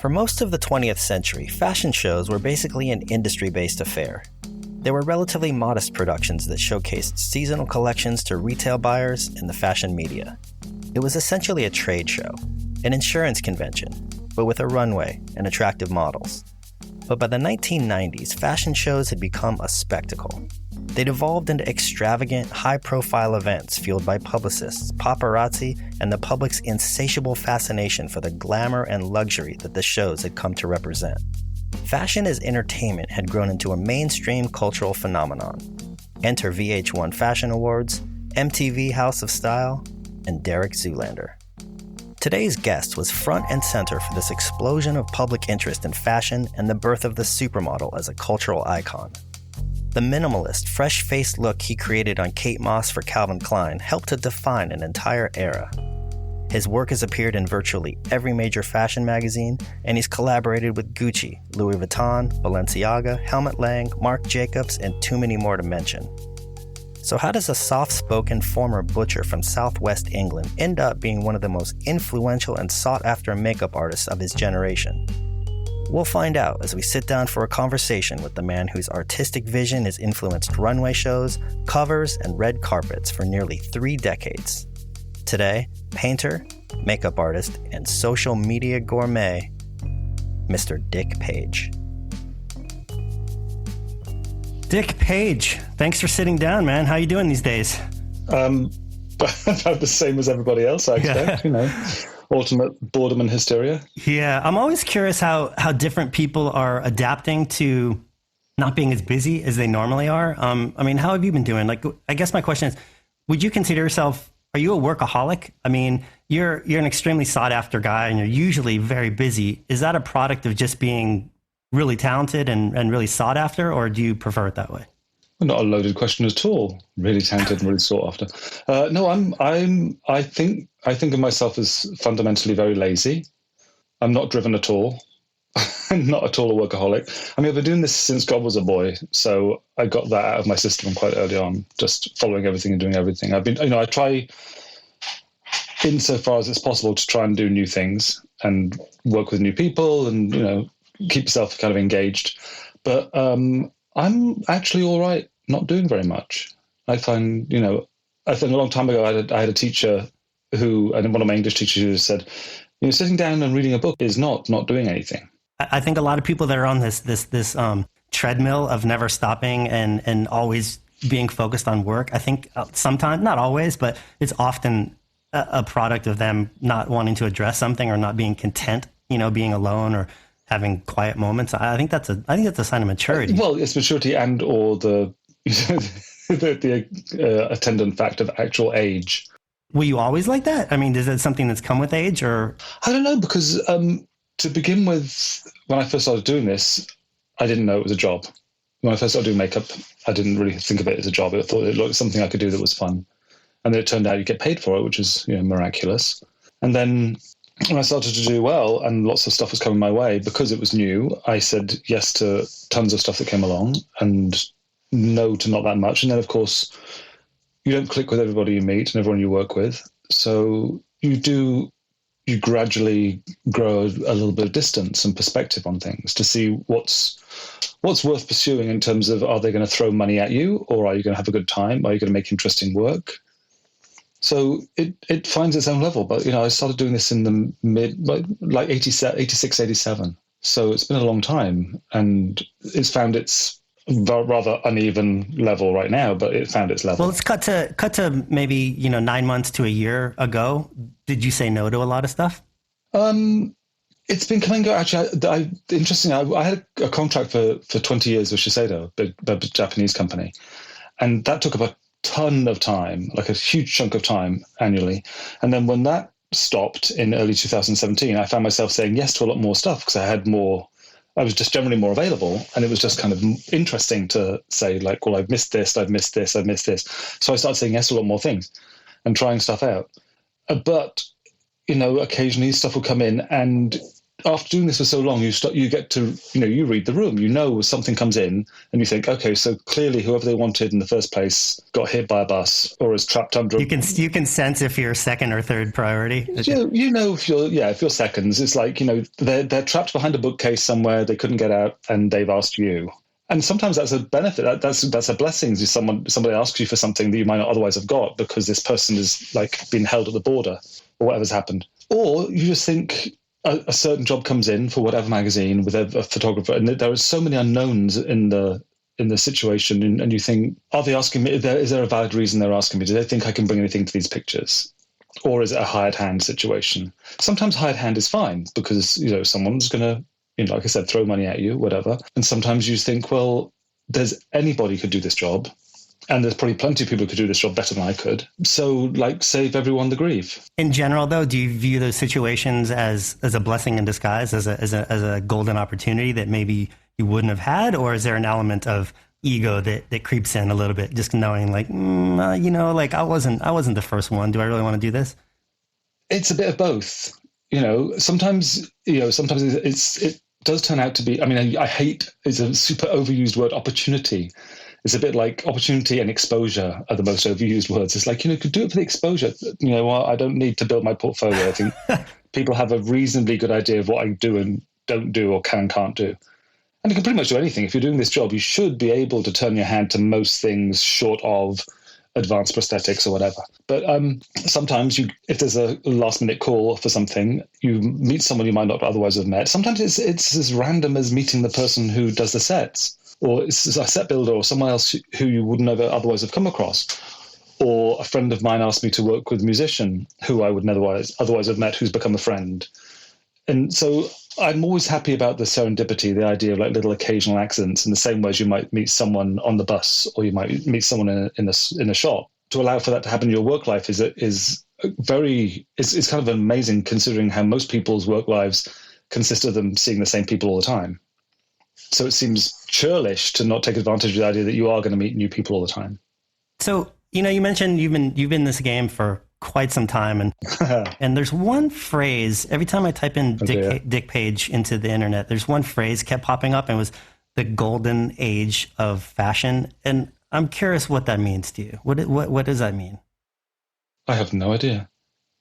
For most of the 20th century, fashion shows were basically an industry-based affair. They were relatively modest productions that showcased seasonal collections to retail buyers and the fashion media. It was essentially a trade show, an insurance convention, but with a runway and attractive models. But by the 1990s, fashion shows had become a spectacle. They'd evolved into extravagant, high-profile events fueled by publicists, paparazzi, and the public's insatiable fascination for the glamour and luxury that the shows had come to represent. Fashion as entertainment had grown into a mainstream cultural phenomenon. Enter VH1 Fashion Awards, MTV House of Style, and Derek Zoolander. Today's guest was front and center for this explosion of public interest in fashion and the birth of the supermodel as a cultural icon. The minimalist, fresh-faced look he created on Kate Moss for Calvin Klein helped to define an entire era. His work has appeared in virtually every major fashion magazine, and he's collaborated with Gucci, Louis Vuitton, Balenciaga, Helmut Lang, Marc Jacobs, and too many more to mention. So how does a soft-spoken former butcher from southwest England end up being one of the most influential and sought-after makeup artists of his generation? We'll find out as we sit down for a conversation with the man whose artistic vision has influenced runway shows, covers, and red carpets for nearly 3 decades. Today, painter, makeup artist, and social media gourmet, Mr. Dick Page. Dick Page, thanks for sitting down, man. How you doing these days? About the same as everybody else, I expect, ultimate boredom and hysteria. Yeah, I'm always curious how different people are adapting to not being as busy as they normally are. I mean, how have you been doing? Like, I guess my question is, would you consider yourself, are you a workaholic? I mean, you're an extremely sought after guy and you're usually very busy. Is that a product of just being really talented and really sought after, or do you prefer it that way? Not a loaded question at all. Really talented and really sought after. No, I think of myself as fundamentally very lazy. I'm not driven at all. I'm not at all a workaholic. I mean, I've been doing this since God was a boy, so I got that out of my system quite early on, just following everything and doing everything. I try, insofar as it's possible, to try and do new things and work with new people and, keep yourself kind of engaged. But I'm actually all right not doing very much. I find a long time ago I had a teacher and one of my English teachers who said, sitting down and reading a book is not doing anything. I think a lot of people that are on this treadmill of never stopping and always being focused on work, I think sometimes, not always, but it's often a product of them not wanting to address something or not being content, being alone or having quiet moments. I think that's a sign of maturity. Well, it's maturity and or the attendant fact of actual age. Were you always like that? I mean, is it something that's come with age, or? I don't know, because to begin with, when I first started doing this, I didn't know it was a job. When I first started doing makeup, I didn't really think of it as a job. I thought it looked something I could do that was fun. And then it turned out you get paid for it, which is miraculous. And then when I started to do well and lots of stuff was coming my way, because it was new, I said yes to tons of stuff that came along and no to not that much. And then, of course, you don't click with everybody you meet and everyone you work with. So you gradually grow a little bit of distance and perspective on things to see what's worth pursuing in terms of, are they going to throw money at you, or are you going to have a good time? Are you going to make interesting work? So it finds its own level. But, I started doing this in the like 86, 87. So it's been a long time, and it's found its rather uneven level right now, but it found its level. Well, let's cut to maybe 9 months to a year ago. Did you say no to a lot of stuff? It's been coming. Actually, interesting. I had a contract for 20 years with Shiseido, a Japanese company, and that took up a ton of time, like a huge chunk of time annually. And then when that stopped in early 2017, I found myself saying yes to a lot more stuff because I was just generally more available, and it was just kind of interesting to say, like, well, I've missed this. So I started saying yes to a lot more things and trying stuff out. But, occasionally stuff will come in, and after doing this for so long, you get to, you read the room, something comes in and you think, okay, so clearly whoever they wanted in the first place got hit by a bus or is trapped under. You can sense if you're second or third priority. Okay. If you're seconds, it's like, they're trapped behind a bookcase somewhere, they couldn't get out and they've asked you. And sometimes that's a benefit. That's a blessing. Somebody asks you for something that you might not otherwise have got because this person is like being held at the border or whatever's happened. Or you just think a certain job comes in for whatever magazine with a photographer, and there are so many unknowns in the situation, and you think, are they asking me? Is there a valid reason they're asking me? Do they think I can bring anything to these pictures? Or is it a hired hand situation? Sometimes hired hand is fine because someone's going to, like I said, throw money at you, whatever. And sometimes you think, well, there's anybody could do this job. And there's probably plenty of people who could do this job better than I could. So, save everyone the grief. In general, though, do you view those situations as a blessing in disguise, as a golden opportunity that maybe you wouldn't have had? Or is there an element of ego that creeps in a little bit, just knowing I wasn't the first one. Do I really want to do this? It's a bit of both. Sometimes it does turn out to be, I hate, it's a super overused word, opportunity. It's a bit like opportunity and exposure are the most overused words. It's like, could do it for the exposure. I don't need to build my portfolio. I think people have a reasonably good idea of what I do and don't do or can and can't do. And you can pretty much do anything. If you're doing this job, you should be able to turn your hand to most things short of advanced prosthetics or whatever. But sometimes if there's a last minute call for something, you meet someone you might not otherwise have met. Sometimes it's as random as meeting the person who does the sets, or it's a set builder or someone else who you wouldn't ever otherwise have come across. Or a friend of mine asked me to work with a musician who I would never otherwise have met, who's become a friend. And so I'm always happy about the serendipity, the idea of like little occasional accidents, in the same way as you might meet someone on the bus or you might meet someone in a shop. To allow for that to happen in your work life is kind of amazing, considering how most people's work lives consist of them seeing the same people all the time. So it seems churlish to not take advantage of the idea that you are going to meet new people all the time. So, you mentioned you've been in this game for quite some time, and and there's one phrase every time I type in Dick Page into the internet, there's one phrase kept popping up, and it was the golden age of fashion. And I'm curious what that means to you. What does that mean? I have no idea.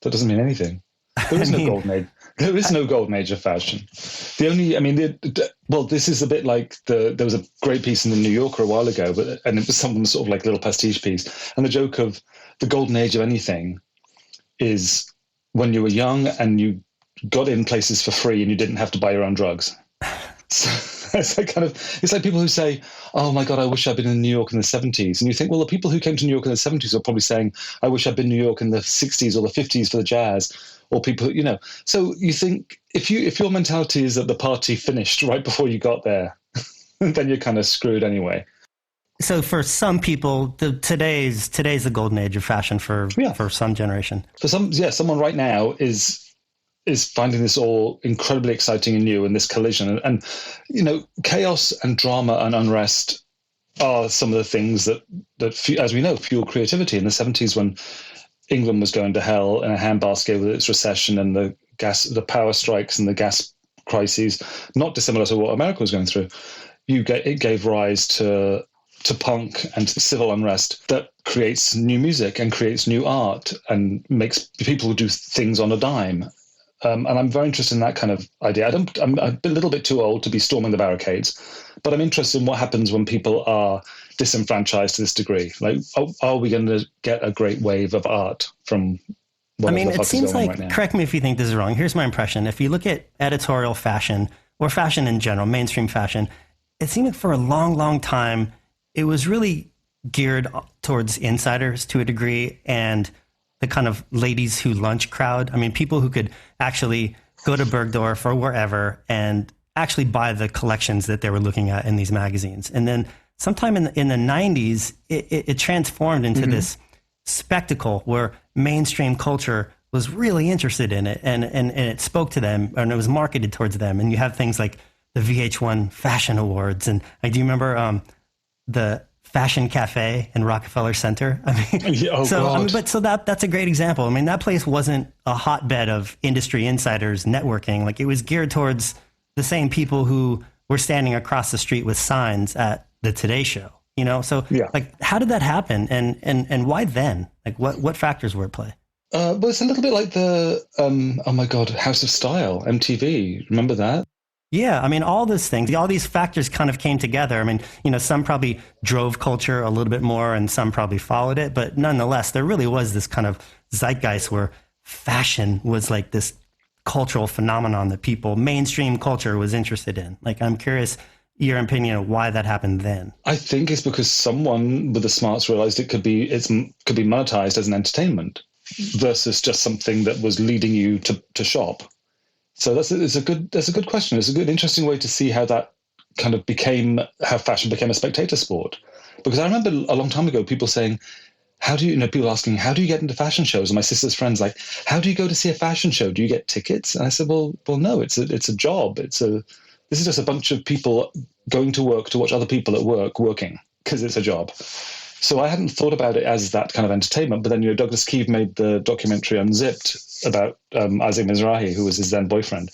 That doesn't mean anything. There is no golden age. There is no golden age of fashion. This is a bit like there was a great piece in the New Yorker a while ago, and it was some sort of like little pastiche piece. And the joke of the golden age of anything is when you were young and you got in places for free and you didn't have to buy your own drugs. So it's like people who say, oh my God, I wish I'd been in New York in the 70s. And you think, well, the people who came to New York in the 70s are probably saying, I wish I'd been in New York in the 60s or the 50s for the jazz, or people, So you think if your mentality is that the party finished right before you got there, then you're kind of screwed anyway. So for some people, today's the golden age of fashion for some generation. For someone right now is finding this all incredibly exciting and new, and this collision. And chaos and drama and unrest are some of the things that as we know, fuel creativity. In the 70s, when England was going to hell in a handbasket with its recession and the power strikes and the gas crises, not dissimilar to what America was going through, it gave rise to punk and to civil unrest that creates new music and creates new art and makes people do things on a dime. And I'm very interested in that kind of idea. I'm a little bit too old to be storming the barricades, but I'm interested in what happens when people are disenfranchised to this degree. Like, are we going to get a great wave of art from whatever the fuck it seems is going like, on right now? Correct me if you think this is wrong. Here's my impression. If you look at editorial fashion or fashion in general, mainstream fashion, it seemed like for a long, long time, it was really geared towards insiders to a degree, and the kind of ladies who lunch crowd. I mean, people who could actually go to Bergdorf or wherever and actually buy the collections that they were looking at in these magazines. And then sometime in the 90s, it transformed into this spectacle where mainstream culture was really interested in it, and it spoke to them, and it was marketed towards them. And you have things like the VH1 Fashion Awards. And do you remember the Fashion Cafe in Rockefeller Center. I mean, that's a great example. I mean, that place wasn't a hotbed of industry insiders networking. Like, it was geared towards the same people who were standing across the street with signs at the Today Show, you know? So like, how did that happen? And why then? Like, what factors were at play? Well, it's a little bit like the, oh my God, House of Style, MTV. Remember that? Yeah, I mean, all these things, all these factors kind of came together. I mean, you know, some probably drove culture a little bit more and some probably followed it. But nonetheless, there really was this kind of zeitgeist where fashion was like this cultural phenomenon that mainstream culture was interested in. Like, I'm curious your opinion of why that happened then. I think it's because someone with the smarts realized it could be monetized as an entertainment versus just something that was leading you to shop. So that's a good question. It's a good, interesting way to see how that kind of how fashion became a spectator sport. Because I remember a long time ago, people saying, people asking, how do you get into fashion shows? And my sister's friends like, how do you go to see a fashion show? Do you get tickets? And I said, well, no, it's a job. This is just a bunch of people going to work to watch other people at work working because it's a job. So I hadn't thought about it as that kind of entertainment. But then, Douglas Keeve made the documentary Unzipped about Isaac Mizrahi, who was his then boyfriend.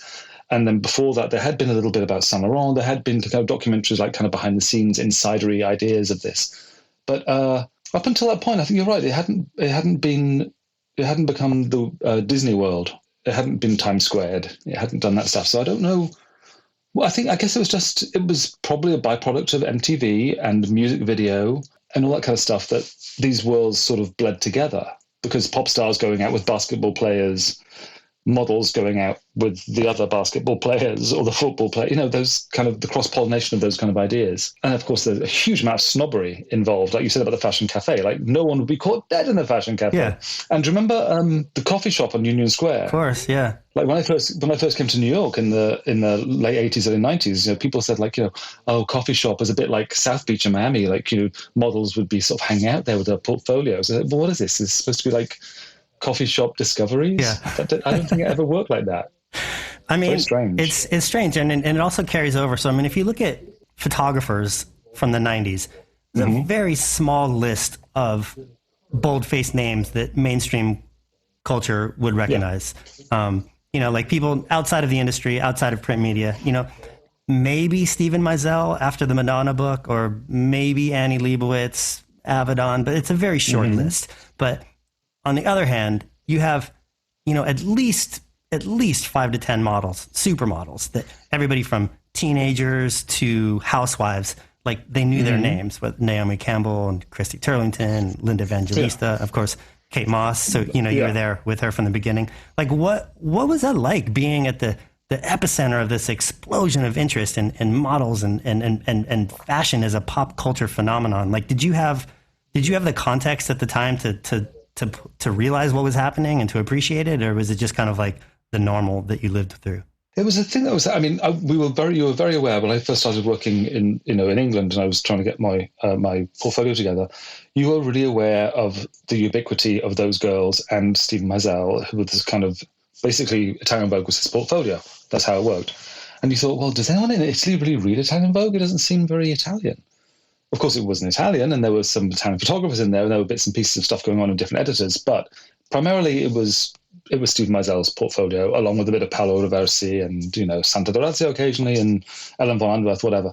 And then before that, there had been a little bit about Saint Laurent. There had been kind of documentaries like kind of behind the scenes, insidery ideas of this. But up until that point, I think you're right. It hadn't become the Disney World. It hadn't been Times Squared. It hadn't done that stuff. So I don't know. Well, I guess it was probably a byproduct of MTV and music video and all that kind of stuff, that these worlds sort of bled together, because pop stars going out with basketball players, models going out with the other basketball players or the football player, those kind of the cross-pollination of those kind of ideas. And of course, there's a huge amount of snobbery involved, like you said about the fashion cafe. Like, no one would be caught dead in a fashion cafe. Yeah. And do you remember the coffee shop on Union Square? Of course, yeah. Like when I first came to New York in the late 80s, early 90s, people said like, oh, coffee shop is a bit like South Beach in Miami. Like, models would be sort of hanging out there with their portfolios. Well, what is this? It's supposed to be like coffee shop discoveries? Yeah. I don't think it ever worked like that. I mean, very strange. It's strange. And it also carries over. So, I mean, if you look at photographers from the 90s, there's a very small list of bold-faced names that mainstream culture would recognize. Yeah. Like people outside of the industry, outside of print media, maybe Steven Meisel after the Madonna book, or maybe Annie Leibovitz, Avedon, but it's a very short list. But on the other hand, you have, at least 5 to 10 models, supermodels, that everybody from teenagers to housewives, like they knew their names, with Naomi Campbell and Christy Turlington, Linda Evangelista, of course, Kate Moss. So, you were there with her from the beginning. Like, what was that like, being at the epicenter of this explosion of interest in models and fashion as a pop culture phenomenon? Like, did you have the context at the time to realize what was happening and to appreciate it, or was it just kind of like the normal that you lived through? It was a thing that was, you were very aware when I first started working in England, and I was trying to get my portfolio together. You were really aware of the ubiquity of those girls and Steven Meisel, who was this kind of, basically Italian Vogue was his portfolio. That's how it worked. And you thought, well, does anyone in Italy really read Italian Vogue? It doesn't seem very Italian. Of course, it wasn't Italian, and there were some Italian photographers in there, and there were bits and pieces of stuff going on in different editors. But primarily, it was Steven Meisel's portfolio, along with a bit of Paolo Roversi and Santa Dorazio occasionally, and Ellen von Unwerth, whatever.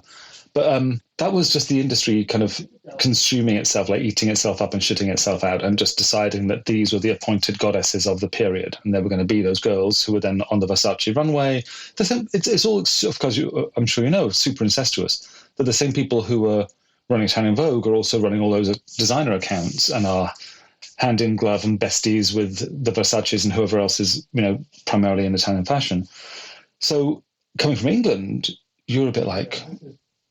But that was just the industry kind of consuming itself, like eating itself up and shitting itself out, and just deciding that these were the appointed goddesses of the period, and they were going to be those girls who were then on the Versace runway. It's all, of course, I'm sure super incestuous. But the same people who were running Italian Vogue are also running all those designer accounts and are hand in glove and besties with the Versaces and whoever else is, primarily in Italian fashion. So coming from England, you're a bit like,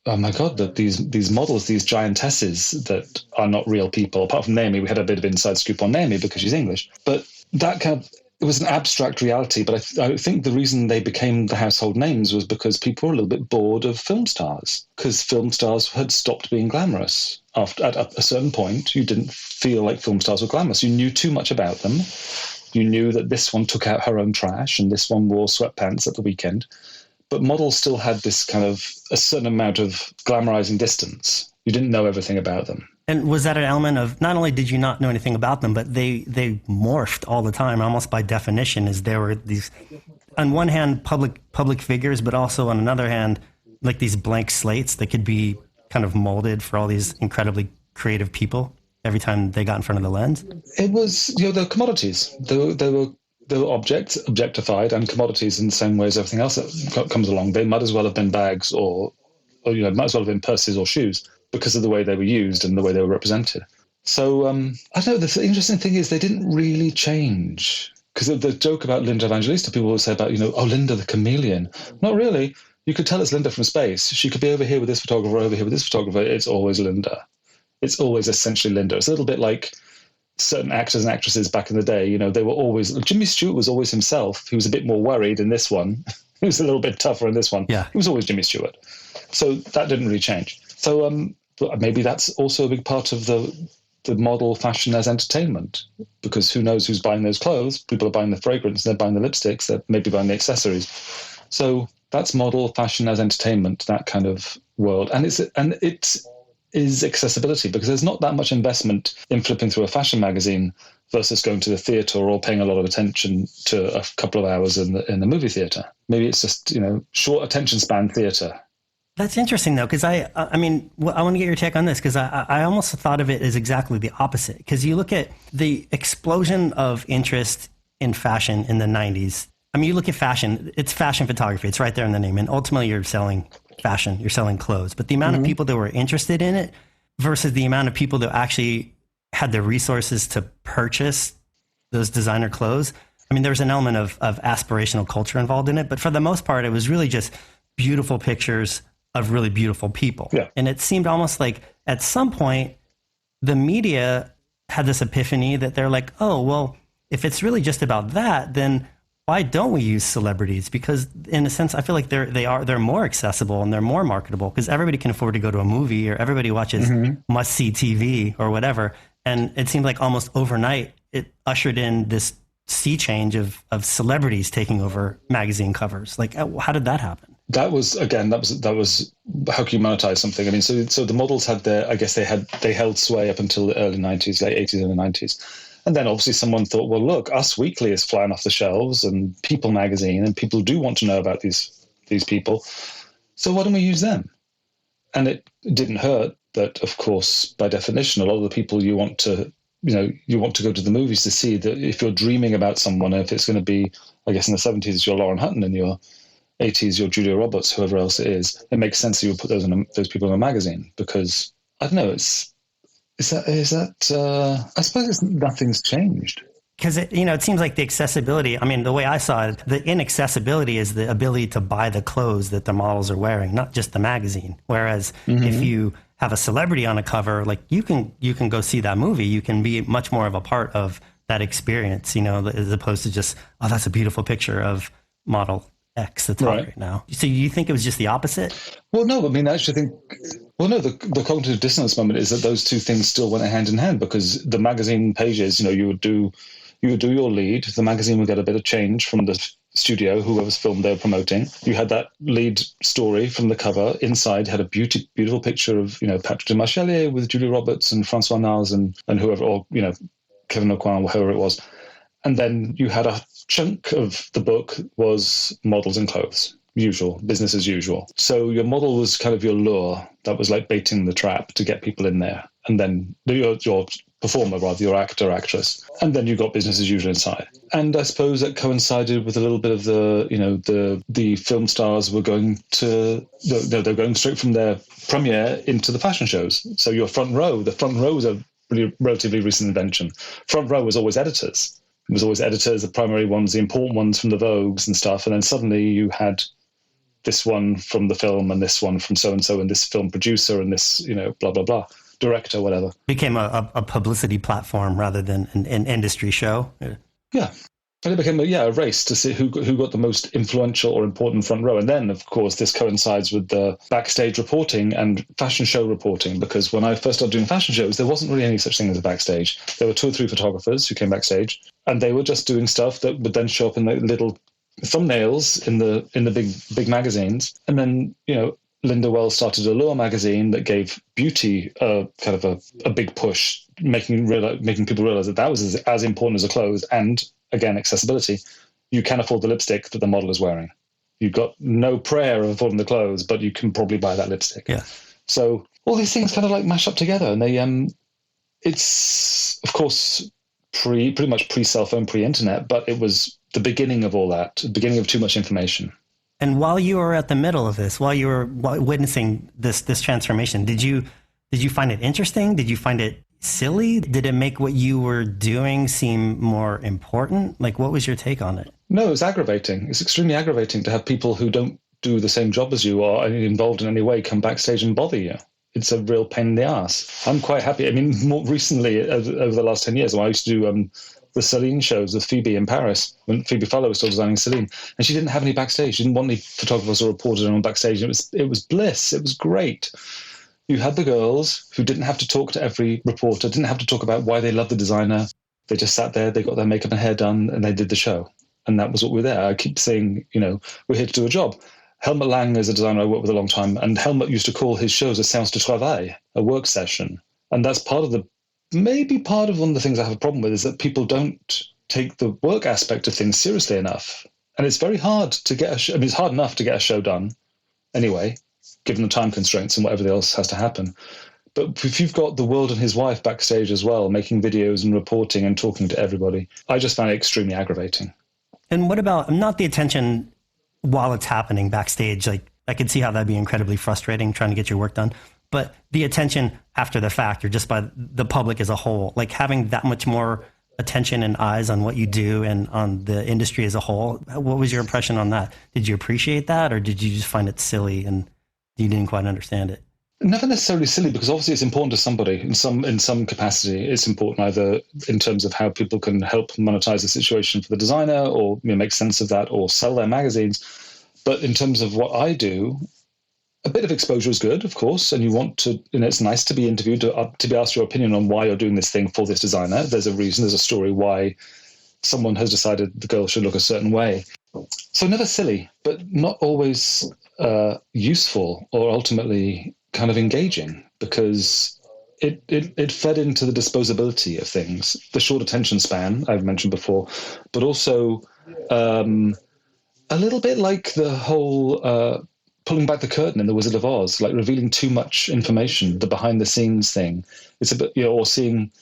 oh my God, that these models, these giantesses that are not real people. Apart from Naomi, we had a bit of inside scoop on Naomi because she's English. But that kind of, it was an abstract reality. But I think the reason they became the household names was because people were a little bit bored of film stars, because film stars had stopped being glamorous. At a certain point, you didn't feel like film stars were glamorous. You knew too much about them. You knew that this one took out her own trash and this one wore sweatpants at the weekend. But models still had this kind of a certain amount of glamorizing distance. You didn't know everything about them. And was that an element of, not only did you not know anything about them, but they morphed all the time, almost by definition, as there were these, on one hand, public figures, but also on another hand, like these blank slates that could be kind of molded for all these incredibly creative people every time they got in front of the lens? It was, the commodities. They were objects, objectified, and commodities in the same way as everything else that comes along. They might as well have been bags or might as well have been purses or shoes because of the way they were used and the way they were represented. So, I don't know, the interesting thing is they didn't really change. Because the joke about Linda Evangelista, people will say about, oh, Linda the chameleon. Not really. You could tell it's Linda from space. She could be over here with this photographer, over here with this photographer. It's always Linda. It's always essentially Linda. It's a little bit like certain actors and actresses back in the day. They were always, Jimmy Stewart was always himself. He was a bit more worried in this one. He was a little bit tougher in this one. Yeah. He was always Jimmy Stewart. So that didn't really change. So but maybe that's also a big part of the model fashion as entertainment, because who knows who's buying those clothes? People are buying the fragrance, they're buying the lipsticks, they're maybe buying the accessories. So that's model fashion as entertainment, that kind of world. And it is accessibility, because there's not that much investment in flipping through a fashion magazine versus going to the theatre or paying a lot of attention to a couple of hours in the movie theatre. Maybe it's just, short attention span theatre. That's interesting, though, because I want to get your take on this, because I almost thought of it as exactly the opposite. Because you look at the explosion of interest in fashion in the 90s. I mean, you look at fashion, it's fashion photography. It's right there in the name. And ultimately, you're selling fashion, you're selling clothes. But the amount of people that were interested in it versus the amount of people that actually had the resources to purchase those designer clothes. I mean, there's an element of aspirational culture involved in it. But for the most part, it was really just beautiful pictures of really beautiful people. Yeah. And it seemed almost like at some point, the media had this epiphany that they're like, oh, well, if it's really just about that, then why don't we use celebrities? Because in a sense, I feel like they're more accessible and they're more marketable, because everybody can afford to go to a movie, or everybody watches must-see TV or whatever. And it seemed like almost overnight, it ushered in this sea change of celebrities taking over magazine covers. Like, how did that happen? That was how can you monetize something? I mean, so the models had they held sway up until the early 90s, late 80s and the 90s. And then obviously someone thought, well, look, Us Weekly is flying off the shelves, and People magazine, and people do want to know about these people. So why don't we use them? And it didn't hurt that, of course, by definition, a lot of the people you want to go to the movies to see, that if you're dreaming about someone, if it's going to be, I guess in the 70s, it's your Lauren Hutton, and your 80s, your Julia Roberts, whoever else it is, it makes sense that you would put those people in a magazine, because, I don't know, I suppose nothing's changed. Because it seems like the accessibility, I mean, the way I saw it, the inaccessibility is the ability to buy the clothes that the models are wearing, not just the magazine. Whereas if you have a celebrity on a cover, like you can go see that movie, you can be much more of a part of that experience, as opposed to just, oh, that's a beautiful picture of model X that's right now. So you think it was just the opposite? Well, no, I mean, I actually think, the cognitive dissonance moment is that those two things still went hand in hand, because the magazine pages, you would do your lead, the magazine would get a bit of change from the studio, whoever's film they were promoting. You had that lead story from the cover. Inside had a beautiful picture of, Patrick de Marchelier with Julia Roberts and Francois Naz and whoever, or, Kevin Aucoin, or whoever it was. And then you had a chunk of the book was models in clothes, usual, business as usual. So your model was kind of your lure. That was like baiting the trap to get people in there. And then your performer, rather, your actor, actress. And then you got business as usual inside. And I suppose that coincided with a little bit of the film stars were going they're going straight from their premiere into the fashion shows. So your the front row was a really relatively recent invention. Front row was always editors. It was always editors, the primary ones, the important ones from the Vogues and stuff. And then suddenly you had this one from the film and this one from so-and-so and this film producer and this, blah, blah, blah, director, whatever. Became a publicity platform rather than an industry show. Yeah. And it became a race to see who got the most influential or important front row. And then, of course, this coincides with the backstage reporting and fashion show reporting, because when I first started doing fashion shows, there wasn't really any such thing as a backstage. There were 2 or 3 photographers who came backstage, and they were just doing stuff that would then show up in the little thumbnails in the big magazines. And then, Linda Wells started Allure magazine that gave beauty kind of a big push, making people realize that was as important as the clothes. And again, accessibility. You can afford the lipstick that the model is wearing. You've got no prayer of affording the clothes, but you can probably buy that lipstick. Yeah. So all these things kind of like mash up together, and they it's of course pretty much pre-cell phone, pre-internet, but it was the beginning of all that, the beginning of too much information. And while you were at the middle of this, while you were witnessing this transformation, did you find it interesting? Did you find it silly? Did it make what you were doing seem more important? Like, what was your take on it? No, it's aggravating. It's extremely aggravating to have people who don't do the same job as you or are involved in any way come backstage and bother you. It's a real pain in the ass. I'm quite happy. I mean, more recently, over the last 10 years, I used to do the Celine shows with Phoebe in Paris when Phoebe Farlow was still designing Celine, and she didn't have any backstage. She didn't want any photographers or reporters on backstage. It was bliss. It was great. You had the girls who didn't have to talk to every reporter, didn't have to talk about why they loved the designer. They just sat there, they got their makeup and hair done, and they did the show. And that was what we were there. I keep saying, we're here to do a job. Helmut Lang is a designer I worked with a long time, and Helmut used to call his shows a séance de travail, a work session. And that's maybe part of one of the things I have a problem with is that people don't take the work aspect of things seriously enough. And it's very hard to get it's hard enough to get a show done anyway, given the time constraints and whatever else has to happen. But if you've got the world and his wife backstage as well, making videos and reporting and talking to everybody, I just found it extremely aggravating. And what about, not the attention while it's happening backstage? Like, I could see how that'd be incredibly frustrating trying to get your work done. But the attention after the fact, or just by the public as a whole, like having that much more attention and eyes on what you do and on the industry as a whole. What was your impression on that? Did you appreciate that, or did you just find it silly and you didn't quite understand it? Never necessarily silly, because obviously it's important to somebody in some capacity. It's important either in terms of how people can help monetize the situation for the designer, or make sense of that, or sell their magazines. But in terms of what I do, a bit of exposure is good, of course, and you want to. It's nice to be interviewed, to be asked your opinion on why you're doing this thing for this designer. There's a reason, there's a story why someone has decided the girl should look a certain way. So never silly, but not always useful or ultimately kind of engaging, because it fed into the disposability of things, the short attention span I've mentioned before, but also a little bit like the whole pulling back the curtain in The Wizard of Oz, like revealing too much information, the behind the scenes thing. It's a bit, or seeing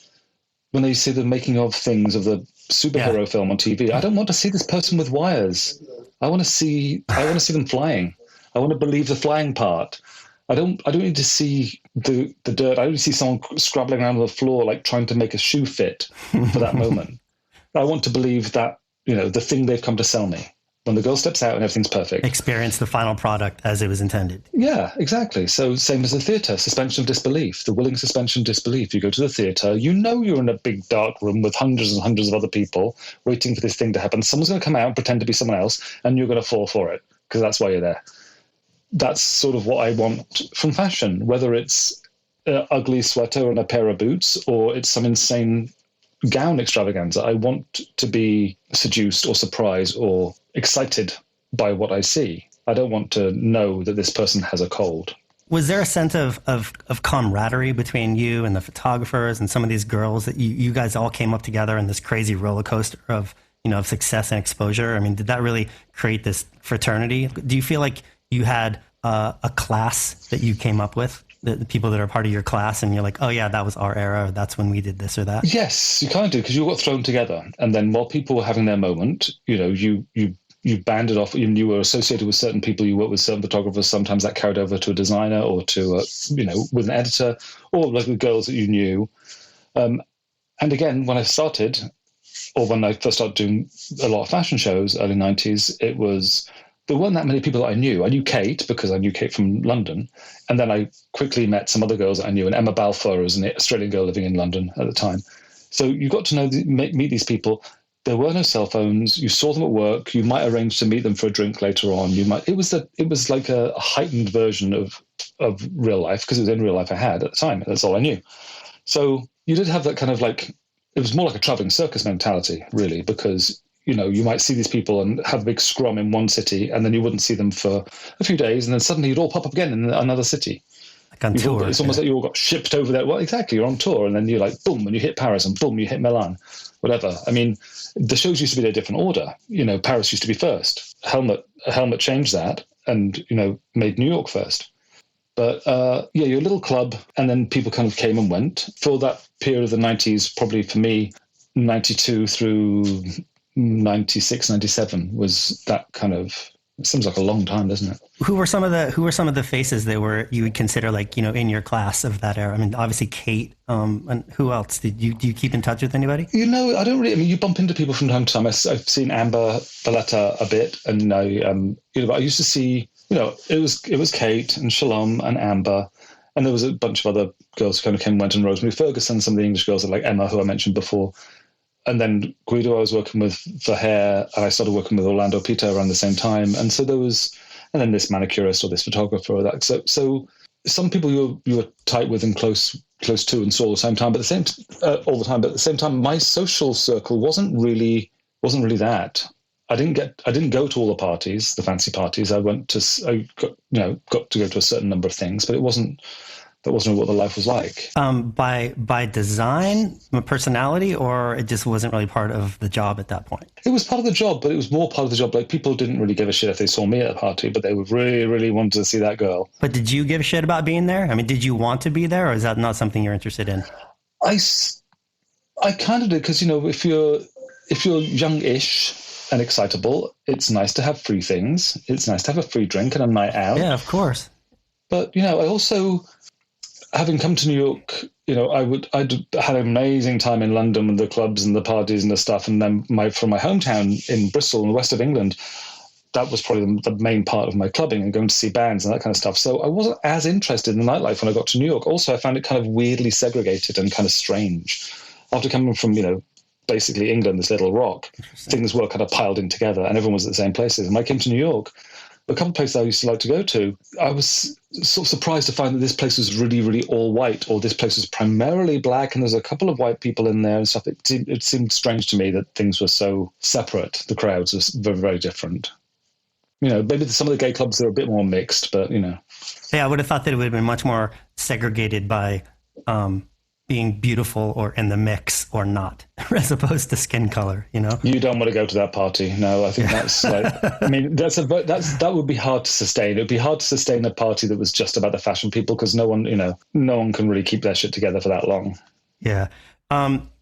when they see the making of things of the superhero film on TV. I don't want to see this person with wires. I want to see them flying. I want to believe the flying part. I don't need to see the dirt. I don't see someone scrabbling around on the floor, like trying to make a shoe fit for that moment. I want to believe that, the thing they've come to sell me. When the girl steps out and everything's perfect. Experience the final product as it was intended. Yeah, exactly. So same as the theatre, suspension of disbelief, the willing suspension of disbelief. You go to the theatre, you're in a big dark room with hundreds and hundreds of other people waiting for this thing to happen. Someone's going to come out and pretend to be someone else, and you're going to fall for it because that's why you're there. That's sort of what I want from fashion, whether it's an ugly sweater and a pair of boots, or it's some insane gown extravaganza. I want to be seduced or surprised or excited by what I see. I don't want to know that this person has a cold. Was there a sense of camaraderie between you and the photographers and some of these girls that you guys all came up together in this crazy roller coaster of success and exposure? I mean, did that really create this fraternity? Do you feel like you had a class that you came up with? The people that are part of your class, and you're like, oh yeah, that was our era. That's when we did this or that. Yes, you kind of do, because you got thrown together, and then while people were having their moment, you banded off. You were associated with certain people. You worked with certain photographers. Sometimes that carried over to a designer or to with an editor, or like the girls that you knew. And again, when I started, or when I first started doing a lot of fashion shows, early 90s, there weren't that many people that I knew. I knew Kate because I knew Kate from London. And then I quickly met some other girls that I knew. And Emma Balfour was an Australian girl living in London at the time. So you got to meet these people. There were no cell phones. You saw them at work. You might arrange to meet them for a drink later on. It was like a heightened version of real life, because it was in real life I had at the time. That's all I knew. So you did have that kind of it was more like a traveling circus mentality, really, because you might see these people and have a big scrum in one city, and then you wouldn't see them for a few days, and then suddenly you'd all pop up again in another city. Like on tour. It's almost like you all got shipped over there. Well, exactly. You're on tour, and then you're like, boom, and you hit Paris, and boom, you hit Milan, whatever. I mean, the shows used to be in a different order. Paris used to be first. Helmut changed that, and made New York first. But you're a little club, and then people kind of came and went. For that period of the 90s, probably for me, 92 through 96, 97 was that kind of. It seems like a long time, doesn't it? Who were some of the faces that you would consider like in your class of that era? I mean, obviously Kate. And who else? Do you keep in touch with anybody? I don't really. I mean, you bump into people from time to time. I've seen Amber Valletta a bit, and I used to see. It was Kate and Shalom and Amber, and there was a bunch of other girls who kind of came and went, and Rosemary Ferguson, some of the English girls like Emma, who I mentioned before. And then Guido I was working with for hair, and I started working with Orlando Peter around the same time. And so and then this manicurist or this photographer or that. So some people you were tight with and close to and saw all the same time, but all the time. But at the same time, my social circle wasn't really that. I didn't go to all the parties, the fancy parties. I got to go to a certain number of things, but that wasn't what the life was like. By design, personality, or it just wasn't really part of the job at that point? It was part of the job, but it was more part of the job. Like, people didn't really give a shit if they saw me at a party, but they would really, really want to see that girl. But did you give a shit about being there? I mean, did you want to be there, or is that not something you're interested in? I kind of did, because, if you're young-ish and excitable, it's nice to have free things. It's nice to have a free drink and a night out. Yeah, of course. But, I also... Having come to New York, I'd had an amazing time in London with the clubs and the parties and the stuff. And then from my hometown in Bristol in the west of England, that was probably the main part of my clubbing and going to see bands and that kind of stuff. So I wasn't as interested in the nightlife when I got to New York. Also, I found it kind of weirdly segregated and kind of strange. After coming from, basically England, this little rock, things were kind of piled in together and everyone was at the same places. And when I came to New York, a couple of places I used to like to go to, I was sort of surprised to find that this place was really, really all white, or this place was primarily black, and there's a couple of white people in there and stuff. It seemed strange to me that things were so separate. The crowds were very, very different. Maybe some of the gay clubs are a bit more mixed, but, Yeah, I would have thought that it would have been much more segregated by being beautiful or in the mix or not, as opposed to skin color, You don't want to go to that party. No, I think that's like, I mean, that would be hard to sustain. It would be hard to sustain a party that was just about the fashion people, because no one can really keep their shit together for that long. Yeah.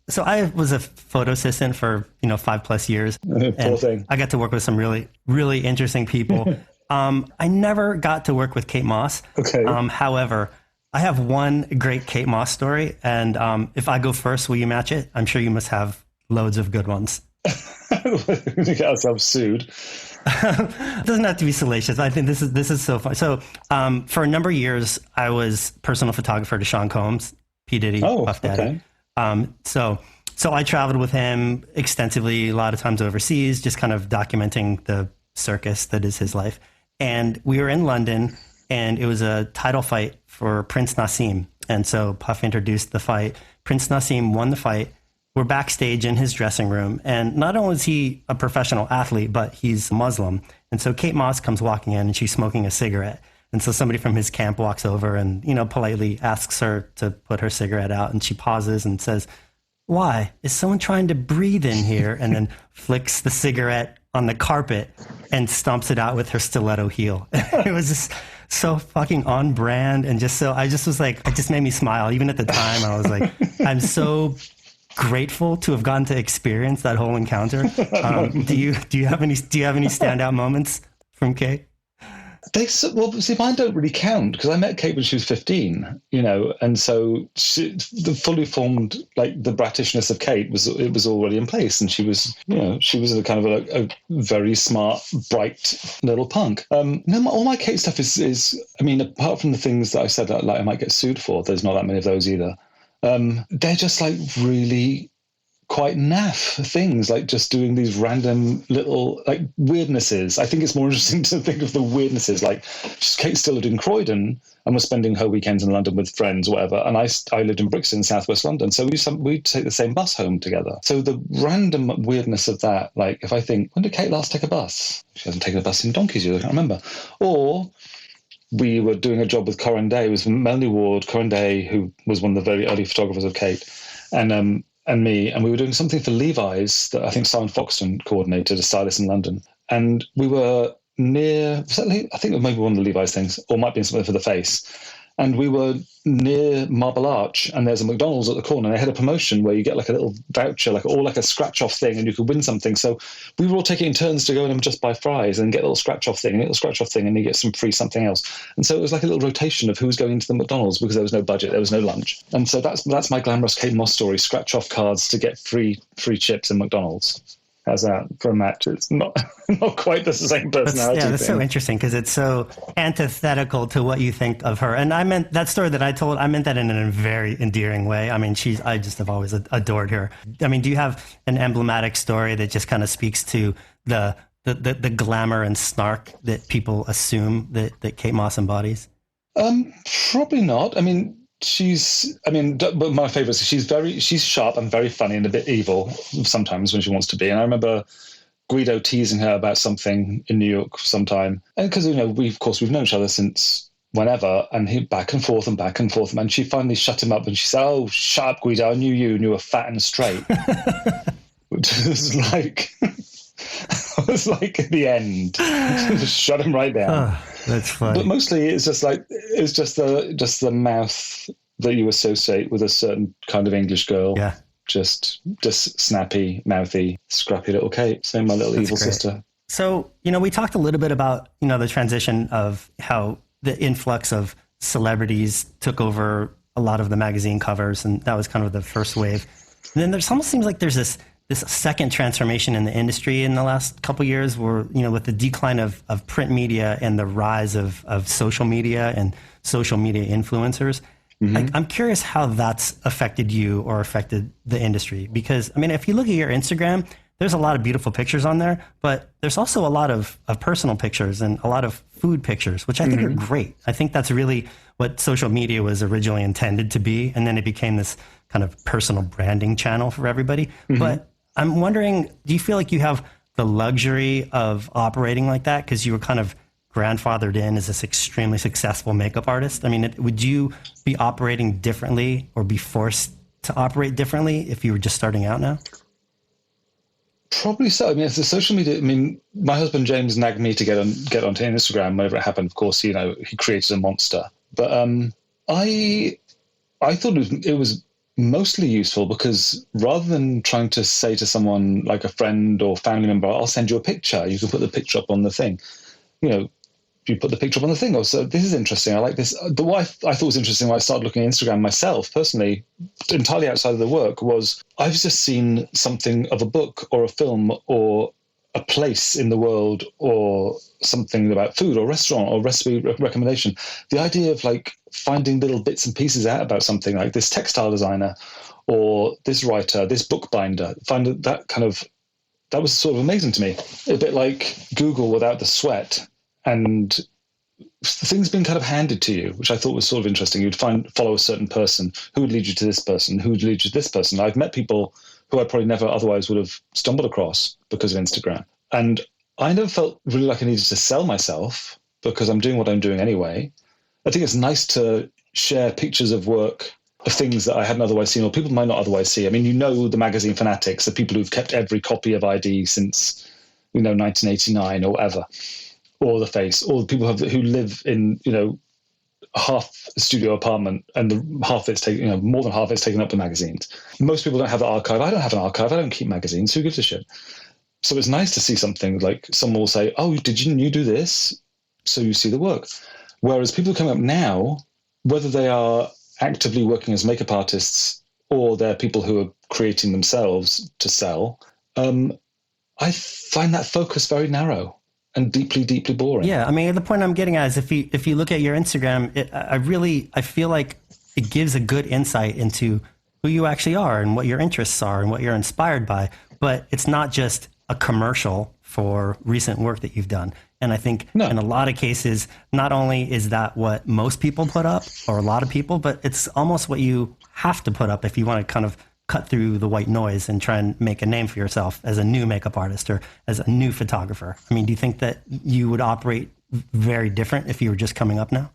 So I was a photo assistant for, 5+ years. Poor thing. I got to work with some really, really interesting people. I never got to work with Kate Moss. Okay. However, I have one great Kate Moss story, and if I go first, will you match it? I'm sure you must have loads of good ones. We get ourselves sued. It doesn't have to be salacious. I think this is so fun. So for a number of years, I was personal photographer to Sean Combs, P. Diddy, Puff Daddy. Okay. So I traveled with him extensively, a lot of times overseas, just kind of documenting the circus that is his life. And we were in London, and it was a title fight for Prince Nassim. And so Puff introduced the fight. Prince Nassim won the fight. We're backstage in his dressing room. And not only is he a professional athlete, but he's Muslim. And so Kate Moss comes walking in, and she's smoking a cigarette. And so somebody from his camp walks over and, politely asks her to put her cigarette out. And she pauses and says, "Why? Is someone trying to breathe in here?" And then flicks the cigarette on the carpet and stomps it out with her stiletto heel. It was just so fucking on brand, and I just was like, it just made me smile. Even at the time, I was like, I'm so grateful to have gotten to experience that whole encounter. Do you have any standout moments from Kate? See, mine don't really count, because I met Kate when she was 15, and so the fully formed, like, the bratishness of Kate was already in place, and she was a kind of a very smart, bright little punk. No, all my Kate stuff is, I mean, apart from the things that I said that, like, I might get sued for, there's not that many of those either. They're just like really quite naff things, like just doing these random little like weirdnesses. I think it's more interesting to think of the weirdnesses. Like Kate still lived in Croydon and was spending her weekends in London with friends, or whatever. And I lived in Brixton, southwest London. So we'd take the same bus home together. So the random weirdness of that, like if I think, when did Kate last take a bus? She hasn't taken a bus in donkey's years, I can't remember. Or we were doing a job with Corin Day. It was Melanie Ward, Corin Day, who was one of the very early photographers of Kate, and me, and we were doing something for Levi's that I think Simon Foxton coordinated, a stylist in London. And we were near, I think it was maybe one of the Levi's things, or might be something for the face. And we were near Marble Arch, and there's a McDonald's at the corner. And they had a promotion where you get like a little voucher, like a scratch-off thing, and you could win something. So we were all taking turns to go in and just buy fries and get a little scratch-off thing, and you get some free something else. And so it was like a little rotation of who was going into the McDonald's because there was no budget, there was no lunch. And so that's my glamorous Kate Moss story: scratch-off cards to get free chips in McDonald's. How's that for a match? It's not quite the same personality. That's so interesting because it's so antithetical to what you think of her. And I meant that story that I told, I meant that in a very endearing way. I mean, I just have always adored her. I mean, do you have an emblematic story that just kind of speaks to the glamour and snark that people assume that Kate Moss embodies? Probably not. I mean, but my favorite is she's sharp and very funny and a bit evil sometimes when she wants to be. And I remember Guido teasing her about something in New York sometime. And because, we've known each other since whenever, and he back and forth. And she finally shut him up and she said, "Oh, shut up, Guido. I knew you and you were fat and straight." Which was like, I was like at the end, just shut him right down. That's funny. But mostly it's just the mouth that you associate with a certain kind of English girl. Yeah. Just snappy, mouthy, scrappy little Kate. Same my little evil sister. So, we talked a little bit about, the transition of how the influx of celebrities took over a lot of the magazine covers, and that was kind of the first wave. And then there's almost seems like there's this second transformation in the industry in the last couple of years where, with the decline of print media and the rise of social media and social media influencers. Mm-hmm. I'm curious how that's affected you or affected the industry. Because, if you look at your Instagram, there's a lot of beautiful pictures on there, but there's also a lot of personal pictures and a lot of food pictures, which I think are great. I think that's really what social media was originally intended to be. And then it became this kind of personal branding channel for everybody. Mm-hmm. But I'm wondering, do you feel like you have the luxury of operating like that because you were kind of grandfathered in as this extremely successful makeup artist? Would you be operating differently or be forced to operate differently if you were just starting out now? Probably so. It's the social media. My husband James nagged me to get onto Instagram whenever it happened. Of course, he created a monster. But I thought it was mostly useful because rather than trying to say to someone like a friend or family member, "I'll send you a picture," you can put the picture up on the thing. You put the picture up on the thing. Oh, so this is interesting. I like this. But what I thought was interesting when I started looking at Instagram myself, personally, entirely outside of the work, was I've just seen something of a book or a film or a place in the world or something about food or restaurant or recipe recommendation. The idea of finding little bits and pieces out about something like this textile designer or this writer, this bookbinder, that was sort of amazing to me. A bit like Google without the sweat. And things being kind of handed to you, which I thought was sort of interesting. You'd follow a certain person who would lead you to this person, who would lead you to this person. I've met people who I probably never otherwise would have stumbled across because of Instagram. And I never felt really like I needed to sell myself because I'm doing what I'm doing anyway. I think it's nice to share pictures of work, of things that I hadn't otherwise seen or people might not otherwise see. The magazine fanatics, the people who've kept every copy of ID since, 1989 or whatever. Or The Face, or the people who live in, half a studio apartment and half it's taken, more than half it's taken up with magazines. Most people don't have an archive. I don't have an archive. I don't keep magazines. Who gives a shit? So it's nice to see something like someone will say, "Oh, didn't you do this?" So you see the work. Whereas people coming up now, whether they are actively working as makeup artists or they're people who are creating themselves to sell, I find that focus very narrow and deeply, deeply boring. Yeah, the point I'm getting at is if you look at your Instagram, I feel like it gives a good insight into who you actually are and what your interests are and what you're inspired by. But it's not just a commercial for recent work that you've done. And I think in a lot of cases, not only is that what most people put up, or a lot of people, but it's almost what you have to put up if you want to kind of cut through the white noise and try and make a name for yourself as a new makeup artist or as a new photographer. I mean, do you think that you would operate very different if you were just coming up now?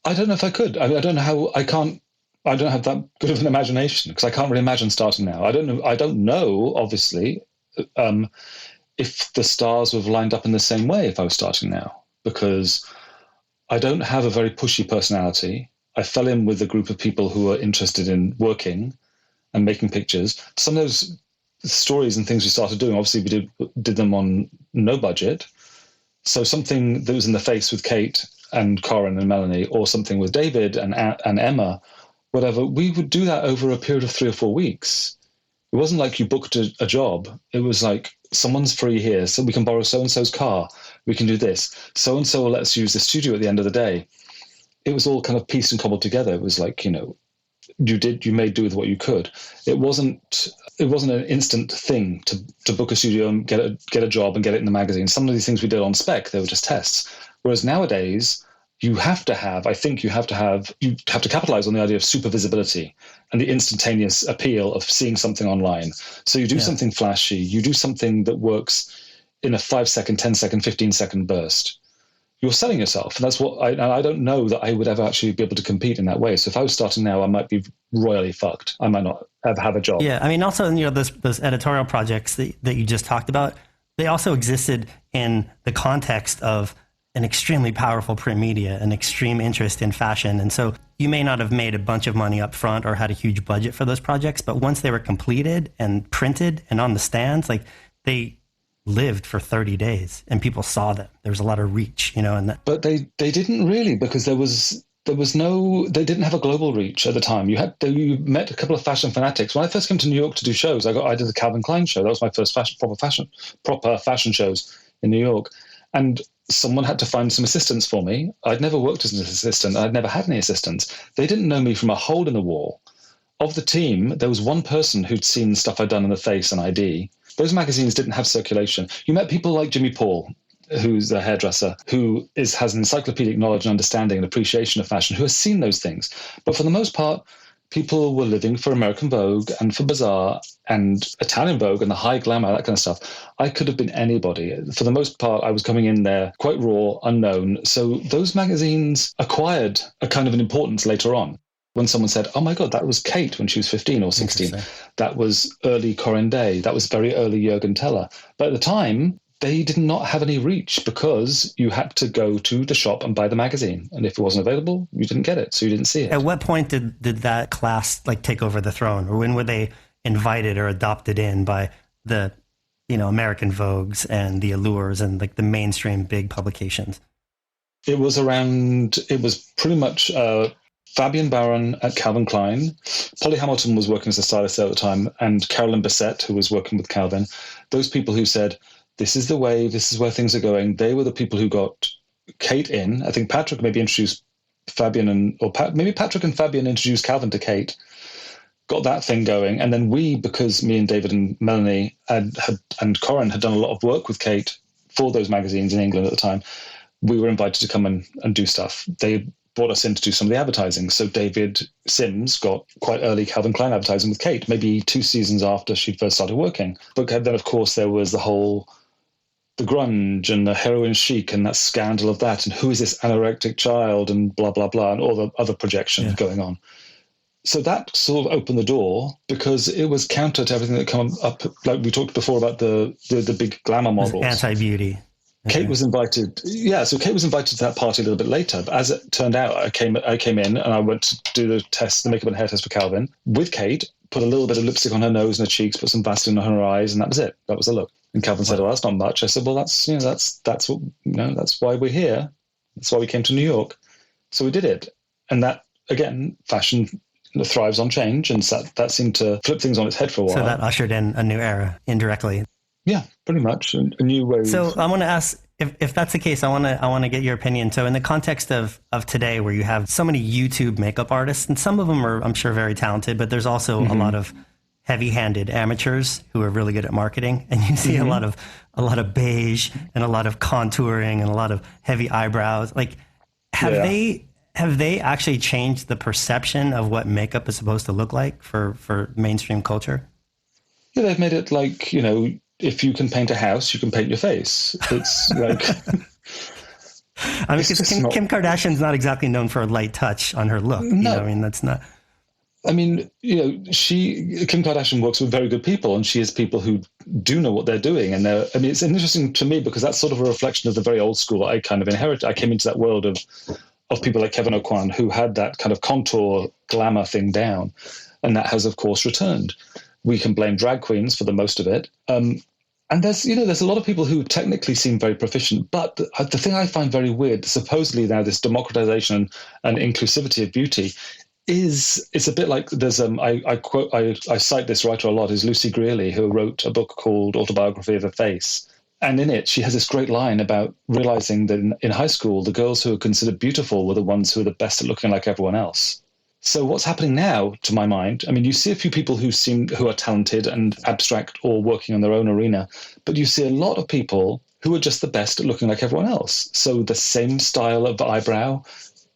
I don't know if I could. I mean, I don't know how. I don't have that good of an imagination because I can't really imagine starting now. I don't know, obviously, if the stars would have lined up in the same way if I was starting now, because I don't have a very pushy personality. I fell in with a group of people who are interested in working and making pictures. Some of those stories and things we started doing, obviously we did them on no budget. So something that was in the face with Kate and Corin and Melanie, or something with David and Emma, whatever, we would do that over a period of 3 or 4 weeks. It wasn't like you booked a job. It was like, someone's free here, so we can borrow so-and-so's car. We can do this. So-and-so will let us use the studio at the end of the day. It was all kind of pieced and cobbled together. It was like, you made do with what you could. It wasn't an instant thing to book a studio and get a job and get it in the magazine. Some of these things we did on spec, they were just tests. Whereas nowadays, you have to capitalize on the idea of super visibility and the instantaneous appeal of seeing something online. So you do something flashy, you do something that works in a 5-second, 10-second, 15-second burst. You're selling yourself. And that's what I don't know that I would ever actually be able to compete in that way. So if I was starting now, I might be royally fucked. I might not ever have a job. Yeah. I mean, also, those editorial projects that you just talked about, they also existed in the context of an extremely powerful print media, an extreme interest in fashion. And so you may not have made a bunch of money up front or had a huge budget for those projects, but once they were completed and printed and on the stands, like they lived for 30 days and people saw them. There was a lot of reach, But they didn't really, because they didn't have a global reach at the time. You met a couple of fashion fanatics. When I first came to New York to do shows, I did the Calvin Klein show. That was my first proper fashion shows in New York. And someone had to find some assistants for me. I'd never worked as an assistant. I'd never had any assistants. They didn't know me from a hole in the wall. Of the team, there was one person who'd seen stuff I'd done in the face and ID. Those magazines didn't have circulation. You met people like Jimmy Paul, who's a hairdresser, who has an encyclopedic knowledge and understanding and appreciation of fashion, who has seen those things. But for the most part, people were living for American Vogue and for Bazaar and Italian Vogue and the high glamour, that kind of stuff. I could have been anybody. For the most part, I was coming in there quite raw, unknown. So those magazines acquired a kind of an importance later on. When someone said, oh my God, that was Kate when she was 15 or 16. That was early Corinne Day. That was very early Jürgen Teller. But at the time, they did not have any reach because you had to go to the shop and buy the magazine. And if it wasn't available, you didn't get it. So you didn't see it. At what point did that class take over the throne? Or when were they invited or adopted in by the, American Vogues and the Allures and the mainstream big publications? It was pretty much Fabian Baron at Calvin Klein. Polly Hamilton was working as a stylist there at the time, and Carolyn Bissett, who was working with Calvin. Those people who said, this is the way, this is where things are going. They were the people who got Kate in. I think Patrick maybe introduced Fabian maybe Patrick and Fabian introduced Calvin to Kate, got that thing going. And then because me and David and Melanie and Corin had done a lot of work with Kate for those magazines in England at the time, we were invited to come and do stuff. They brought us in to do some of the advertising. So David Sims got quite early Calvin Klein advertising with Kate, maybe 2 seasons after she first started working. But then, of course, there was the grunge and the heroin chic and that scandal of that, and who is this anorectic child and blah, blah, blah, and all the other projections going on. So that sort of opened the door because it was counter to everything that come up. Like we talked before about the big glamour models. Anti-beauty. Kate was invited. Yeah, so Kate was invited to that party a little bit later. But as it turned out, I came in and I went to do the makeup and hair test for Calvin with Kate, put a little bit of lipstick on her nose and her cheeks, put some Vaseline on her eyes, and that was it. That was the look. And Calvin said, "Oh, that's not much." I said, "Well, that's what that's why we're here. That's why we came to New York." So we did it, and that again, fashion thrives on change, and that seemed to flip things on its head for a while. So that ushered in a new era indirectly. Yeah, pretty much a new way. So I want to ask, If that's the case, I want to get your opinion. So in the context of today, where you have so many YouTube makeup artists, and some of them are, I'm sure, very talented, but there's also a lot of heavy-handed amateurs who are really good at marketing, and you see a lot of beige and a lot of contouring and a lot of heavy eyebrows. Like, have they actually changed the perception of what makeup is supposed to look like for mainstream culture? Yeah, they've made it like, if you can paint a house, you can paint your face. It's like... I mean, because Kim Kardashian's not exactly known for a light touch on her look. No. I mean, that's not... I mean, Kim Kardashian works with very good people, and she has people who do know what they're doing. And it's interesting to me because that's sort of a reflection of the very old school I kind of inherited. I came into that world of people like Kevin O'Quan, who had that kind of contour glamour thing down. And that has, of course, returned. We can blame drag queens for the most of it. And there's a lot of people who technically seem very proficient. But the thing I find very weird, supposedly now this democratization and inclusivity of beauty, it's a bit like there's I cite this writer a lot, is Lucy Greeley, who wrote a book called Autobiography of a Face. And in it, she has this great line about realizing that in high school, the girls who are considered beautiful were the ones who are the best at looking like everyone else. So what's happening now, to my mind, I mean, you see a few people who are talented and abstract or working on their own arena, but you see a lot of people who are just the best at looking like everyone else. So the same style of eyebrow,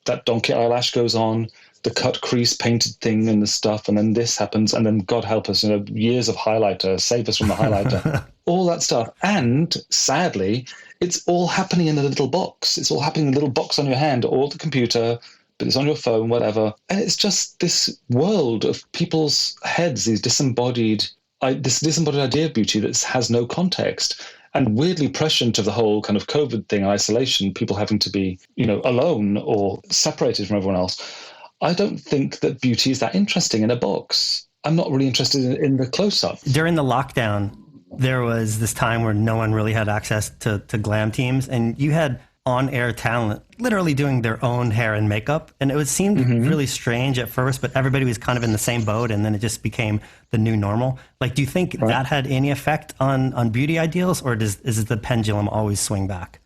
that donkey eyelash goes on, the cut crease painted thing and the stuff, and then this happens, and then God help us, years of highlighter, save us from the highlighter, all that stuff. And sadly, it's all happening in a little box. It's all happening in a little box on your hand or the computer, but it's on your phone, whatever. And it's just this world of people's heads, this disembodied idea of beauty that has no context. And weirdly prescient of the whole kind of COVID thing, isolation, people having to be, alone or separated from everyone else. I don't think that beauty is that interesting in a box. I'm not really interested in the close-up. During the lockdown, there was this time where no one really had access to glam teams, and you had on-air talent literally doing their own hair and makeup. And it seemed really strange at first, but everybody was kind of in the same boat, and then it just became the new normal. Like, do you think that had any effect on beauty ideals, or is the pendulum always swing back?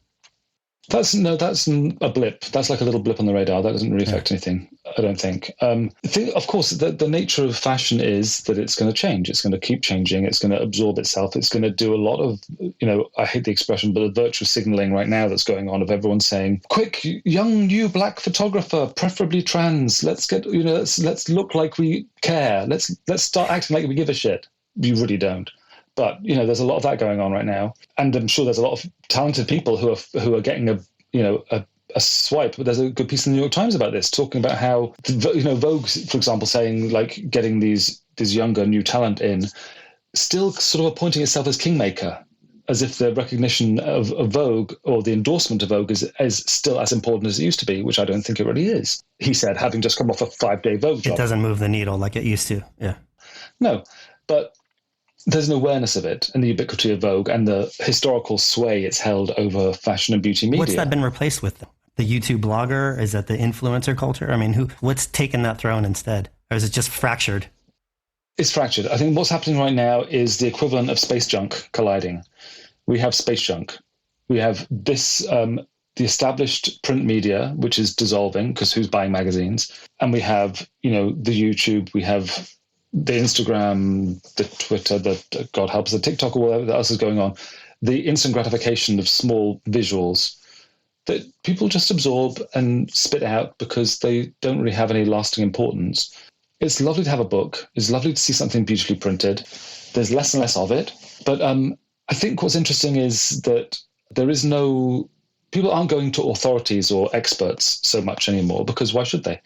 That's a blip. That's like a little blip on the radar. That doesn't really affect anything, I don't think. Of course, the nature of fashion is that it's going to change. It's going to keep changing. It's going to absorb itself. It's going to do a lot of, I hate the expression, but the virtue signaling right now that's going on of everyone saying, quick, young, new black photographer, preferably trans. Let's get, let's look like we care. Let's start acting like we give a shit. You really don't. But, there's a lot of that going on right now. And I'm sure there's a lot of talented people who are getting a swipe. But there's a good piece in the New York Times about this, talking about how, Vogue, for example, saying like getting this younger new talent in, still sort of appointing itself as kingmaker, as if the recognition of Vogue or the endorsement of Vogue is still as important as it used to be, which I don't think it really is. He said, having just come off a 5-day Vogue job. It doesn't move the needle like it used to. Yeah. No, but there's an awareness of it and the ubiquity of Vogue and the historical sway it's held over fashion and beauty media. What's that been replaced with? The YouTube blogger? Is that the influencer culture? I mean, what's taken that throne instead? Or is it just fractured? It's fractured. I think what's happening right now is the equivalent of space junk colliding. We have space junk. We have this, the established print media, which is dissolving because who's buying magazines? And we have, the YouTube, we have the Instagram, the Twitter, the God help us, the TikTok, or whatever else is going on, the instant gratification of small visuals that people just absorb and spit out because they don't really have any lasting importance. It's lovely to have a book. It's lovely to see something beautifully printed. There's less and less of it. But I think what's interesting is that people aren't going to authorities or experts so much anymore, because why should they?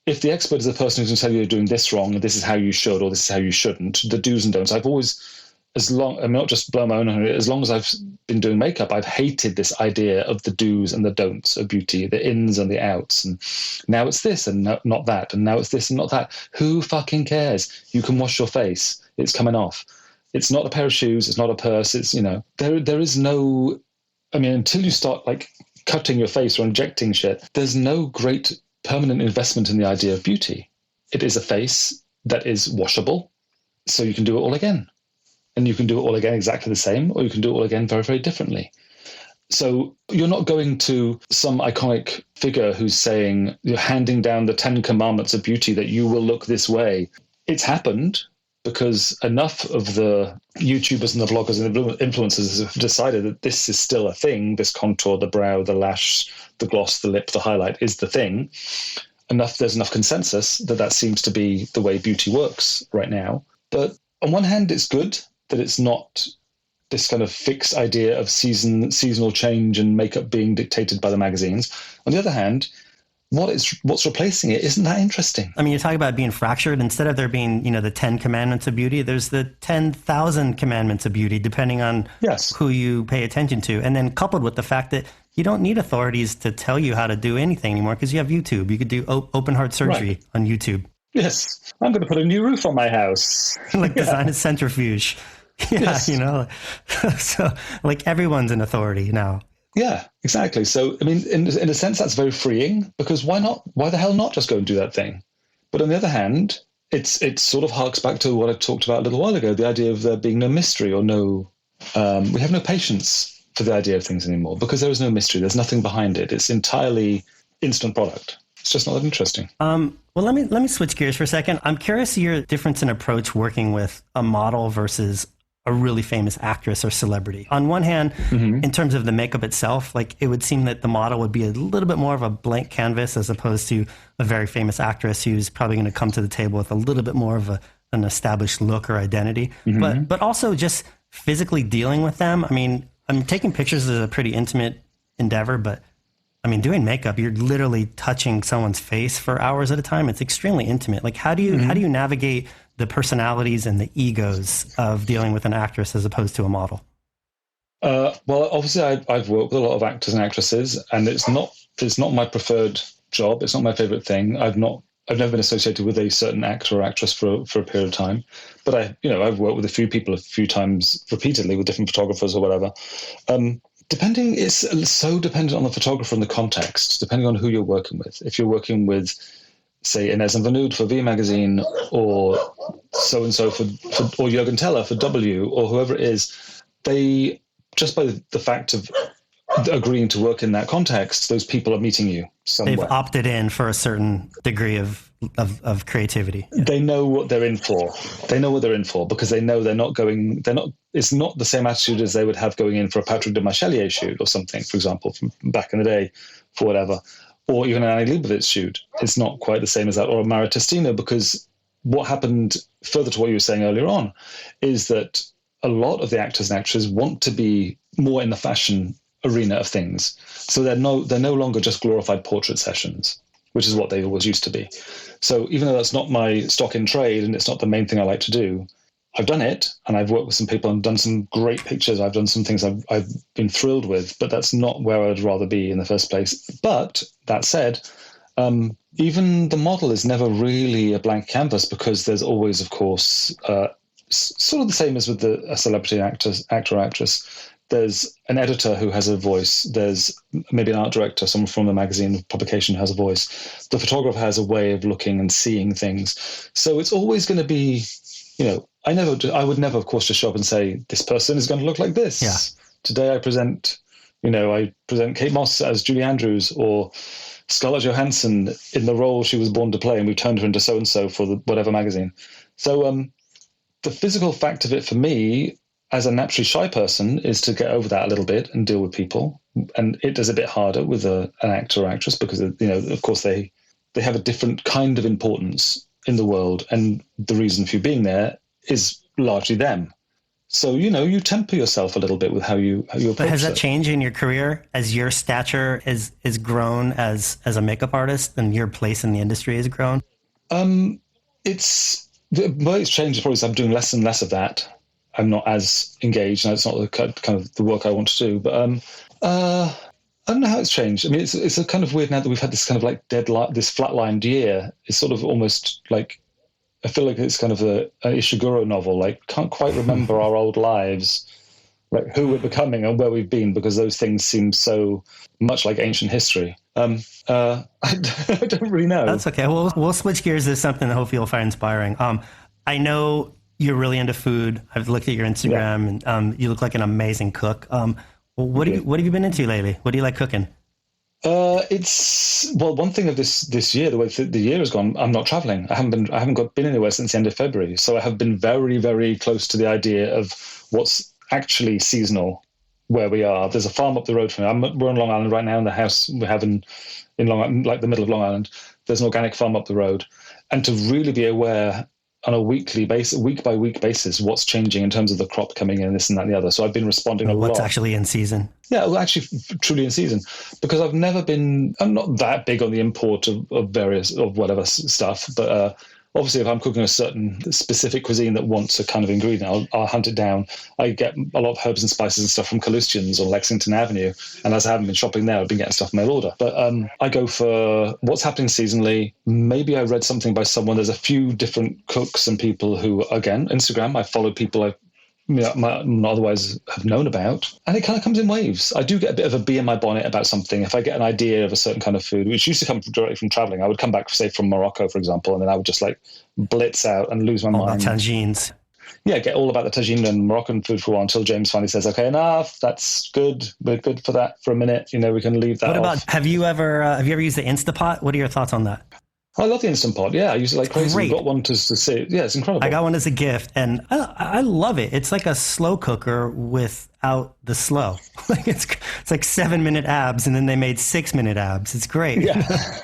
If the expert is the person who's going to tell you you're doing this wrong, and this is how you should, or this is how you shouldn't, the do's and don'ts. I'm not just blowing my own horn, as long as I've been doing makeup, I've hated this idea of the do's and the don'ts of beauty, the ins and the outs. And now it's this and not that. And now it's this and not that. Who fucking cares? You can wash your face. It's coming off. It's not a pair of shoes. It's not a purse. It's, there is no, until you start like cutting your face or injecting shit, there's no great permanent investment in the idea of beauty. It is a face that is washable, so you can do it all again. And you can do it all again exactly the same, or you can do it all again very, very differently. So you're not going to some iconic figure who's saying, you're handing down the 10 commandments of beauty that you will look this way. It's happened because enough of the YouTubers and the bloggers and the influencers have decided that this is still a thing. This contour, the brow, the lash, the gloss, the lip, the highlight is the thing. There's enough consensus that seems to be the way beauty works right now. But on one hand, it's good that it's not this kind of fixed idea of seasonal change and makeup being dictated by the magazines. On the other hand, what's replacing it isn't that interesting. I mean, you talk about being fractured. Instead of there being, the 10 commandments of beauty, there's the 10,000 commandments of beauty, depending on who you pay attention to. And then coupled with the fact that you don't need authorities to tell you how to do anything anymore because you have YouTube. You could do open heart surgery on YouTube. Yes. I'm going to put a new roof on my house. Design a centrifuge. So like everyone's an authority now. Yeah, exactly. So, I mean, in a sense, that's very freeing because why not? Why the hell not just go and do that thing? But on the other hand, it sort of harks back to what I talked about a little while ago, the idea of there being no mystery or we have no patience for the idea of things anymore because there is no mystery. There's nothing behind it. It's entirely instant product. It's just not that interesting. Well, let me switch gears for a second. I'm curious your difference in approach working with a model versus a really famous actress or celebrity. On one hand, in terms of the makeup itself, like it would seem that the model would be a little bit more of a blank canvas as opposed to a very famous actress who's probably going to come to the table with a little bit more of an established look or identity. But also just physically dealing with them. I mean, taking pictures is a pretty intimate endeavor, but I mean, doing makeup, you're literally touching someone's face for hours at a time. It's extremely intimate. Like, how do you navigate the personalities and the egos of dealing with an actress as opposed to a model? Well, obviously, I've worked with a lot of actors and actresses, and it's not my preferred job. It's not my favorite thing. I've never been associated with a certain actor or actress for a period of time, but I've worked with a few people a few times repeatedly with different photographers or whatever. It's so dependent on the photographer and the context, depending on who you're working with. If you're working with, say, Inez and Vanud for V Magazine, or so-and-so or Jürgen Teller for W, or whoever it is, they, just by the fact of agreeing to work in that context, those people are meeting you somewhere. They've opted in for a certain degree of creativity. Yeah. They know what they're in for. They know what they're in for because they know it's not the same attitude as they would have going in for a Patrick de Marchelier shoot or something, for example, from back in the day, for whatever. Or even an Annie Leibovitz shoot. It's not quite the same as that, or a Mara Testino, because what happened, further to what you were saying earlier on, is that a lot of the actors and actresses want to be more in the fashion arena of things. So they're no longer just glorified portrait sessions, which is what they always used to be. So even though that's not my stock in trade and it's not the main thing I like to do, I've done it, and I've worked with some people and done some great pictures. I've done some things I've been thrilled with, but that's not where I'd rather be in the first place. But that said, even the model is never really a blank canvas because there's always, of course, sort of the same as with a celebrity actor or actress. There's an editor who has a voice. There's maybe an art director, someone from the magazine publication who has a voice. The photographer has a way of looking and seeing things. So it's always going to be, I would never, of course, just show up and say, this person is going to look like this. Yeah. Today I present Kate Moss as Julie Andrews, or Scarlett Johansson in the role she was born to play, and we've turned her into so-and-so for the whatever magazine. So the physical fact of it for me, as a naturally shy person, is to get over that a little bit and deal with people. And it is a bit harder with an actor or actress because, of course, they have a different kind of importance in the world. And the reason for you being there is largely them. So, you temper yourself a little bit with how you approach it. But has that changed in your career as your stature is grown as a makeup artist and your place in the industry has grown? The way it's changed is probably I'm doing less and less of that. I'm not as engaged, and it's not the kind of the work I want to do. But I don't know how it's changed. I mean, it's a kind of weird now that we've had this kind of like this flatlined year. It's sort of almost like, I feel like it's kind of a Ishiguro novel. Like, can't quite remember our old lives, like who we're becoming and where we've been, because those things seem so much like ancient history. I don't really know. That's okay. We'll switch gears to something that hopefully you'll find inspiring. I know you're really into food. I've looked at your Instagram, and you look like an amazing cook. Well, what have you been into lately? What do you like cooking? One thing of this year, the way the year has gone, I'm not traveling. I haven't been anywhere since the end of February. So I have been very, very close to the idea of what's actually seasonal where we are. There's a farm up the road from me. We're on Long Island right now in the house we have in Long Island, like the middle of Long Island. There's an organic farm up the road. And to really be aware on a weekly basis, week by week basis, what's changing in terms of the crop coming in, this and that and the other. So I've been responding a lot. What's actually in season? Yeah, well, actually, truly in season, because I'm not that big on the import of various, of whatever stuff, but obviously if I'm cooking a certain specific cuisine that wants a kind of ingredient, I'll hunt it down. I get a lot of herbs and spices and stuff from Callustian's on Lexington Avenue, and as I haven't been shopping there, I've been getting stuff mail order. But I go for what's happening seasonally. Maybe I read something by someone. There's a few different cooks and people who, again, Instagram, I follow people I might not otherwise have known about. And it kind of comes in waves. I do get a bit of a bee in my bonnet about something. If I get an idea of a certain kind of food, which used to come directly from traveling, I would come back, say, from Morocco, for example, and then I would just like blitz out and lose my mind. Tagines. Yeah, get all about the tagine and Moroccan food for a while until James finally says, okay, enough, that's good. We're good for that for a minute. We can leave that off. Have you ever used the Instapot? What are your thoughts on that? I love the Instant Pot. Yeah, I use it like crazy. I've got one to see. Yeah, it's incredible. I got one as a gift, and I love it. It's like a slow cooker without the slow. Like it's like 7-minute abs, and then they made 6-minute abs. It's great. Yeah.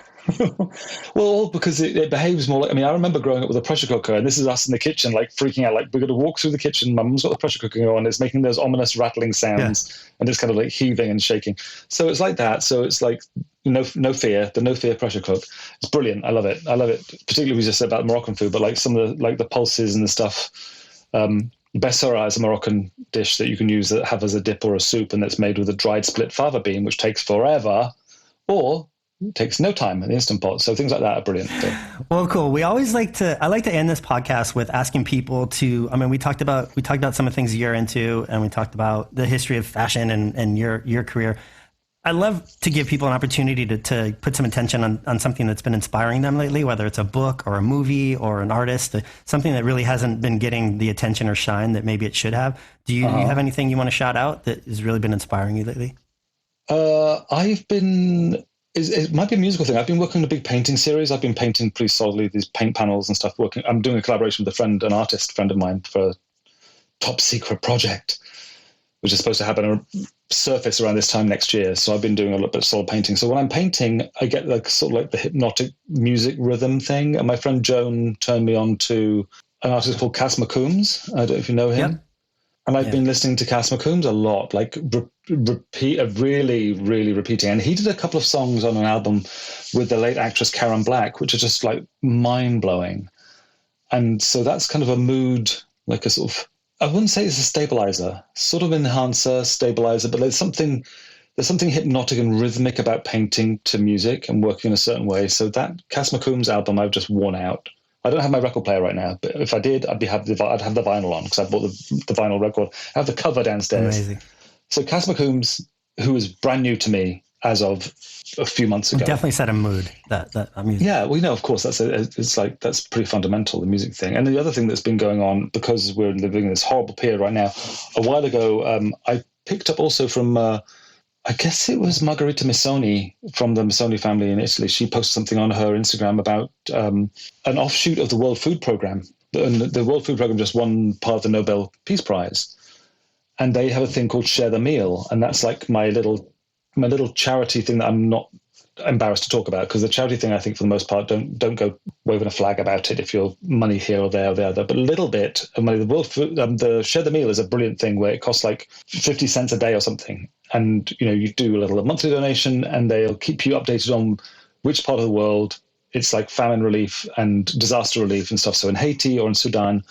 Well, because it behaves more like, I remember growing up with a pressure cooker, and this is us in the kitchen, like freaking out, like we're going to walk through the kitchen. My mum's got the pressure cooker on, it's making those ominous rattling sounds, and it's kind of like heaving and shaking. So it's like that. So it's like no fear, the no fear pressure cook. It's brilliant. I love it. Particularly we just said about Moroccan food, but like some of the pulses and the stuff. Bessara is a Moroccan dish that you can use that have as a dip or a soup, and that's made with a dried split fava bean, which takes forever, or it takes no time in the Instant Pot. So things like that are brilliant. So. Well, cool. I like to end this podcast with asking people to, we talked about some of the things you're into, and we talked about the history of fashion and your career. I love to give people an opportunity to put some attention on something that's been inspiring them lately, whether it's a book or a movie or an artist, something that really hasn't been getting the attention or shine that maybe it should have. Do you have anything you want to shout out that has really been inspiring you lately? It might be a musical thing. I've been working on a big painting series. I've been painting pretty solidly, these paint panels and stuff. I'm doing a collaboration with an artist friend of mine for a top secret project, which is supposed to happen on a surface around this time next year. So I've been doing a little bit of solid painting. So when I'm painting, I get like sort of like the hypnotic music rhythm thing. And my friend Joan turned me on to an artist called Cas McCombs. I don't know if you know him. Yep. And I've been listening to Cas McCombs a lot, like really, really repeating. And he did a couple of songs on an album with the late actress Karen Black, which are just like mind-blowing. And so that's kind of a mood, like a sort of, I wouldn't say it's a stabilizer, sort of enhancer, stabilizer, but there's something hypnotic and rhythmic about painting to music and working in a certain way. So that Cas McCombs album I've just worn out. I don't have my record player right now, but if I did, I'd have the vinyl on because I bought the vinyl record. I have the cover downstairs. Amazing. So Cas McCombs, who is brand new to me as of a few months ago, definitely set a mood. That music. Yeah, well, of course, that's pretty fundamental, the music thing. And the other thing that's been going on, because we're living in this horrible period right now, a while ago, I picked up also from. I guess it was Margherita Missoni from the Missoni family in Italy. She posted something on her Instagram about an offshoot of the World Food Programme. And the World Food Programme just won part of the Nobel Peace Prize. And they have a thing called Share the Meal. And that's like my little charity thing that I'm not embarrassed to talk about, because the charity thing, I think for the most part, don't go waving a flag about it if you're money here or there or there. But a little bit of money. The Share the Meal is a brilliant thing where it costs like 50 cents a day or something. And, you do a monthly donation and they'll keep you updated on which part of the world it's like famine relief and disaster relief and stuff. So in Haiti or in Sudan,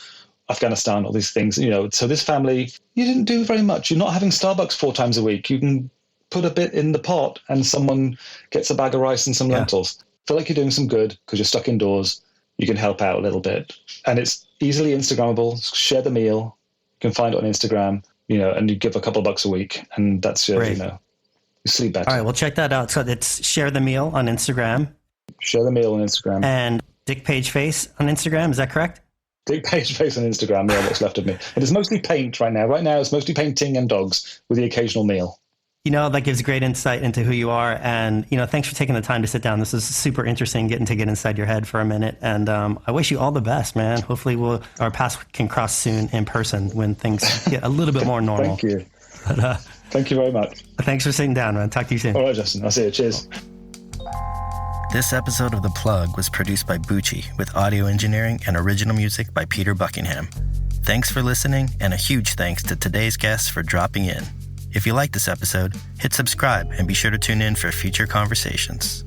Afghanistan, all these things, so this family, you didn't do very much. You're not having Starbucks 4 times a week. You can put a bit in the pot and someone gets a bag of rice and some lentils. Feel like you're doing some good because you're stuck indoors. You can help out a little bit. And it's easily Instagrammable. Share the Meal. You can find it on Instagram, and you give a couple of bucks a week. And that's your, you sleep better. All right, well, check that out. So it's Share the Meal on Instagram. Share the Meal on Instagram. And Dick Page Face on Instagram. Is that correct? Dick Page Face on Instagram. Yeah, what's left of me. It is mostly paint right now. Right now, it's mostly painting and dogs with the occasional meal. That gives great insight into who you are. And, thanks for taking the time to sit down. This is super interesting, getting to get inside your head for a minute. And I wish you all the best, man. Hopefully our paths can cross soon in person when things get a little bit more normal. Thank you. But, thank you very much. Thanks for sitting down, man. Talk to you soon. All right, Justin. I'll see you. Cheers. This episode of The Plug was produced by Bucci with audio engineering and original music by Peter Buckingham. Thanks for listening, and a huge thanks to today's guests for dropping in. If you like this episode, hit subscribe and be sure to tune in for future conversations.